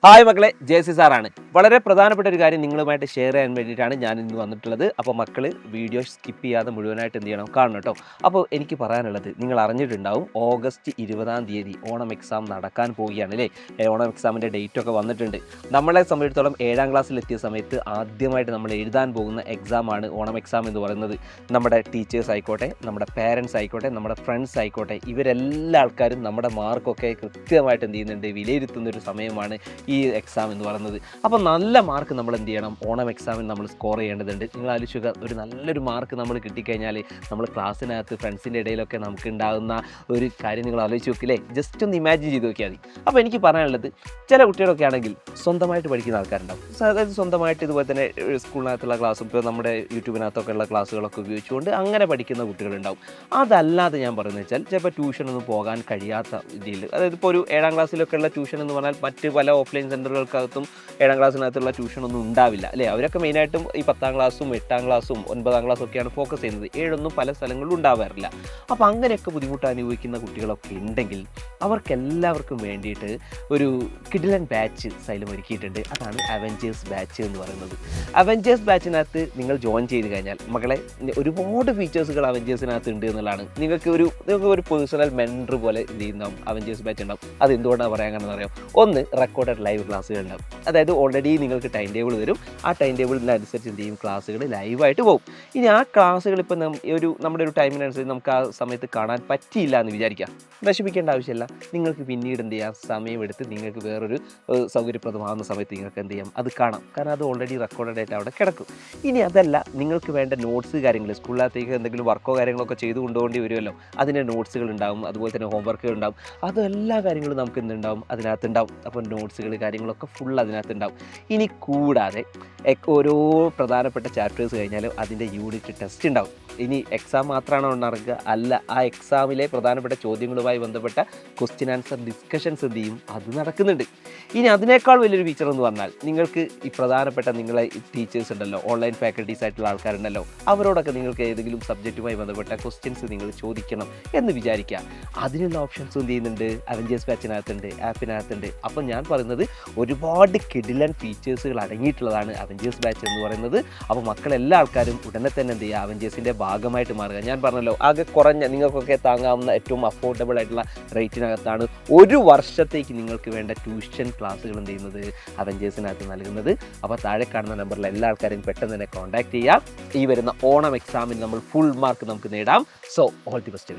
Hi മക്കളെ, JC. സാറാണ്. വളരെ പ്രധാനപ്പെട്ട ഒരു കാര്യം നിങ്ങളുമായിട്ട് ഷെയർ ചെയ്യാൻ വേണ്ടിയിട്ടാണ് ഞാൻ ഇന്ന് വന്നിട്ടുള്ളത്. അപ്പോൾ മക്കൾ വീഡിയോ സ്കിപ്പ് ചെയ്യാതെ മുഴുവനായിട്ട് എന്ത് ചെയ്യണം, കാണണം കേട്ടോ. അപ്പോൾ എനിക്ക് പറയാനുള്ളത്, നിങ്ങൾ അറിഞ്ഞിട്ടുണ്ടാവും ഓഗസ്റ്റ് 20 ഓണം എക്സാം നടക്കാൻ പോവുകയാണ് അല്ലേ. ഓണം എക്സാമിൻ്റെ ഡേറ്റ് ഒക്കെ വന്നിട്ടുണ്ട്. നമ്മളെ സംബന്ധിച്ചിടത്തോളം 7ാം ക്ലാസ്സിലെത്തിയ സമയത്ത് ആദ്യമായിട്ട് നമ്മൾ എഴുതാൻ പോകുന്ന എക്സാമാണ് ഓണം എക്സാം എന്ന് പറയുന്നത്. നമ്മുടെ ടീച്ചേഴ്സ് ആയിക്കോട്ടെ, നമ്മുടെ പേരൻസ് ആയിക്കോട്ടെ, നമ്മുടെ ഫ്രണ്ട്സ് ആയിക്കോട്ടെ, ഇവരെല്ലാ ആൾക്കാരും നമ്മുടെ മാർക്കൊക്കെ കൃത്യമായിട്ട് എന്ത് ചെയ്യുന്നുണ്ട്, വിലയിരുത്തുന്നൊരു സമയമാണ് ഈ എക്സാം എന്ന് പറയുന്നത്. അപ്പോൾ നല്ല മാർക്ക് നമ്മൾ എന്ത് ചെയ്യണം, ഓണം എക്സാമിന് നമ്മൾ സ്കോർ ചെയ്യേണ്ടതുണ്ട്. നിങ്ങൾ ആലോചിക്കുക, ഒരു നല്ലൊരു മാർക്ക് നമ്മൾ കിട്ടിക്കഴിഞ്ഞാൽ നമ്മൾ ക്ലാസ്സിനകത്ത് ഫ്രണ്ട്സിൻ്റെ ഇടയിലൊക്കെ നമുക്ക് ഉണ്ടാകുന്ന ഒരു കാര്യം നിങ്ങൾ ആലോചിച്ച് നോക്കില്ലേ. ജസ്റ്റ് ഒന്ന് ഇമാജിൻ ചെയ്ത് നോക്കിയാൽ മതി. അപ്പോൾ എനിക്ക് പറയാനുള്ളത്, ചില കുട്ടികളൊക്കെ ആണെങ്കിൽ സ്വന്തമായിട്ട് പഠിക്കുന്ന ആൾക്കാരുണ്ടാവും. അതായത് സ്വന്തമായിട്ട് ഇതുപോലെ തന്നെ സ്കൂളിനകത്തുള്ള ക്ലാസ്സും ഇപ്പോൾ നമ്മുടെ യൂട്യൂബിനകത്തൊക്കെ ഉള്ള ക്ലാസ്സുകളൊക്കെ ഉപയോഗിച്ചുകൊണ്ട് അങ്ങനെ പഠിക്കുന്ന കുട്ടികളുണ്ടാവും. അതല്ലാതെ ഞാൻ പറയുന്നത് വെച്ചാൽ ചിലപ്പോൾ ട്യൂഷനൊന്നും പോകാൻ കഴിയാത്ത രീതിയിൽ, അതായത് ഇപ്പോൾ ഒരു 7ാം ക്ലാസ്സിലൊക്കെ ഉള്ള ട്യൂഷൻ എന്ന് പറഞ്ഞാൽ മറ്റ് പല ഓഫ്ലൈൻ സെൻ്ററുകൾക്കകത്തും 7ാം ക്ലാസ്സിനകത്തുള്ള ട്യൂഷനൊന്നും ഉണ്ടാവില്ല അല്ലേ. അവരൊക്കെ മെയിനായിട്ടും ഈ 10ാം ക്ലാസ്സും 8ാം ക്ലാസ്സും 9ാം ക്ലാസ്സും ഒക്കെയാണ് ഫോക്കസ് ചെയ്യുന്നത്. 7ഒന്നും പല സ്ഥലങ്ങളിലും ഉണ്ടാവാറില്ല. അപ്പോൾ അങ്ങനെയൊക്കെ ബുദ്ധിമുട്ട് അനുഭവിക്കുന്ന കുട്ടികളൊക്കെ ഉണ്ടെങ്കിൽ അവർക്കെല്ലാവർക്കും വേണ്ടിയിട്ട് ഒരു കിഡിലൻ ബാച്ച് സൈലം ഒരുക്കിയിട്ടുണ്ട്. അതാണ് അവഞ്ചേഴ്സ് ബാച്ച് എന്ന് പറയുന്നത്. അവഞ്ചേഴ്സ് ബാച്ചിനകത്ത് നിങ്ങൾ ജോയിൻ ചെയ്ത് കഴിഞ്ഞാൽ മക്കളെ, ഒരുപാട് ഫീച്ചേഴ്സുകൾ അവഞ്ചേഴ്സിനകത്ത് ഉണ്ട് എന്നുള്ളതാണ്. നിങ്ങൾക്ക് ഒരു പേഴ്സണൽ മെൻറ്റർ പോലെ എന്ത് ചെയ്യുന്ന അവഞ്ചേഴ്സ് ബാച്ച് ഉണ്ടാവും. അത് എന്തുകൊണ്ടാണ് പറയാൻ കാരണം അറിയാം. ഒന്ന്, റെക്കോർഡഡ് ലൈവ് ക്ലാസ്സുകൾ ഉണ്ടാവും. അതായത് ഓൾറെഡി നിങ്ങൾക്ക് ടൈം ടേബിൾ തരും. ആ ടൈം ടേബിളിനനുസരിച്ച് എന്ത് ചെയ്യും, ക്ലാസ്സുകൾ ലൈവായിട്ട് പോകും. ഇനി ആ ക്ലാസ്സുകൾ ഇപ്പം നമ്മുടെ ഒരു ടൈമിനനുസരിച്ച് നമുക്ക് ആ സമയത്ത് കാണാൻ പറ്റിയില്ല എന്ന് വിചാരിക്കാം. വിഷമിക്കേണ്ട ആവശ്യമില്ല. നിങ്ങൾക്ക് പിന്നീട് എന്ത് ചെയ്യാം, സമയമെടുത്ത് നിങ്ങൾക്ക് വേറൊരു സൗകര്യപ്രദമാകുന്ന സമയത്ത് നിങ്ങൾക്ക് എന്ത് ചെയ്യാം, അത് കാണാം. കാരണം അത് ഓൾറെഡി റെക്കോർഡഡ് ആയിട്ട് അവിടെ കിടക്കും. ഇനി അതല്ല, നിങ്ങൾക്ക് വേണ്ട നോട്ട്സ് കാര്യങ്ങൾ, സ്കൂളിനകത്തേക്ക് എന്തെങ്കിലും വർക്കോ കാര്യങ്ങളൊക്കെ ചെയ്ത് കൊണ്ടുപോകേണ്ടി വരുമല്ലോ, അതിൻ്റെ നോട്ട്സുകൾ ഉണ്ടാവും. അതുപോലെ തന്നെ ഹോംവർക്കുകൾ ഉണ്ടാവും. അതെല്ലാ കാര്യങ്ങളും നമുക്ക് എന്തുണ്ടാവും, അതിനകത്തുണ്ടാവും. അപ്പോൾ നോട്ട്സുകൾ കാര്യങ്ങളൊക്കെ ഫുൾ അതിനകത്തുണ്ടാവും. ഇനി കൂടാതെ ഓരോ പ്രധാനപ്പെട്ട ചാപ്റ്റേഴ്സ് കഴിഞ്ഞാലും അതിൻ്റെ യൂണിറ്റ് ടെസ്റ്റ് ഉണ്ടാവും. ഇനി എക്സാം മാത്രമാണോ നടക്കുക? അല്ല, ആ എക്സാമിലെ പ്രധാനപ്പെട്ട ചോദ്യങ്ങളുമായി ബന്ധപ്പെട്ട ക്വസ്റ്റ്യൻ ആൻസർ ഡിസ്കഷൻസ് എന്ത് ചെയ്യും, അത് നടക്കുന്നുണ്ട്. ഇനി അതിനേക്കാൾ വലിയൊരു ഫീച്ചർ എന്ന് പറഞ്ഞാൽ, നിങ്ങൾക്ക് ഈ പ്രധാനപ്പെട്ട നിങ്ങളെ ടീച്ചേഴ്സ് ഉണ്ടല്ലോ, ഓൺലൈൻ ഫാക്കൽറ്റീസ് ആയിട്ടുള്ള ആൾക്കാരുണ്ടല്ലോ, അവരോടൊക്കെ നിങ്ങൾക്ക് ഏതെങ്കിലും സബ്ജക്റ്റുമായി ബന്ധപ്പെട്ട ക്വസ്റ്റ്യൻസ് നിങ്ങൾ ചോദിക്കണം എന്ന് വിചാരിക്കുക. അതിനുള്ള ഓപ്ഷൻസ് എന്ത് ചെയ്യുന്നുണ്ട്, അവഞ്ചേഴ്സ് ബാച്ചിനകത്തുണ്ട്, ആപ്പിനകത്തുണ്ട്. അപ്പം ഞാൻ പറയുന്നത്, ഒരുപാട് കിഡിലൻ ഫീച്ചേഴ്സുകൾ അടങ്ങിയിട്ടുള്ളതാണ് അവഞ്ചേഴ്സ് ബാച്ച് എന്ന് പറയുന്നത്. അപ്പോൾ മക്കളെല്ലാ ആൾക്കാരും ഉടനെ തന്നെ എന്ത് ചെയ്യുക, അവഞ്ചേഴ്സിൻ്റെ ഭാഗമായിട്ട് മാറുക. ഞാൻ പറഞ്ഞല്ലോ, ആകെ കുറഞ്ഞ നിങ്ങൾക്കൊക്കെ താങ്ങാവുന്ന ഏറ്റവും അഫോർഡബിൾ ആയിട്ടുള്ള റേറ്റിനകത്താണ് ഒരു വർഷത്തേക്ക് നിങ്ങൾക്ക് വേണ്ട ട്യൂഷൻ ക്ലാസ്സുകൾ എന്ത് ചെയ്യുന്നത്, അവഞ്ചേഴ്സിനകത്ത് നൽകുന്നത്. അപ്പോൾ താഴെ കാണുന്ന നമ്പറിൽ എല്ലാ ആൾക്കാരും പെട്ടെന്ന് തന്നെ കോൺടാക്ട് ചെയ്യാം. ഈ വരുന്ന ഓണം എക്സാമിന് നമ്മൾ ഫുൾ മാർക്ക് നമുക്ക് നേടാം. So all the best.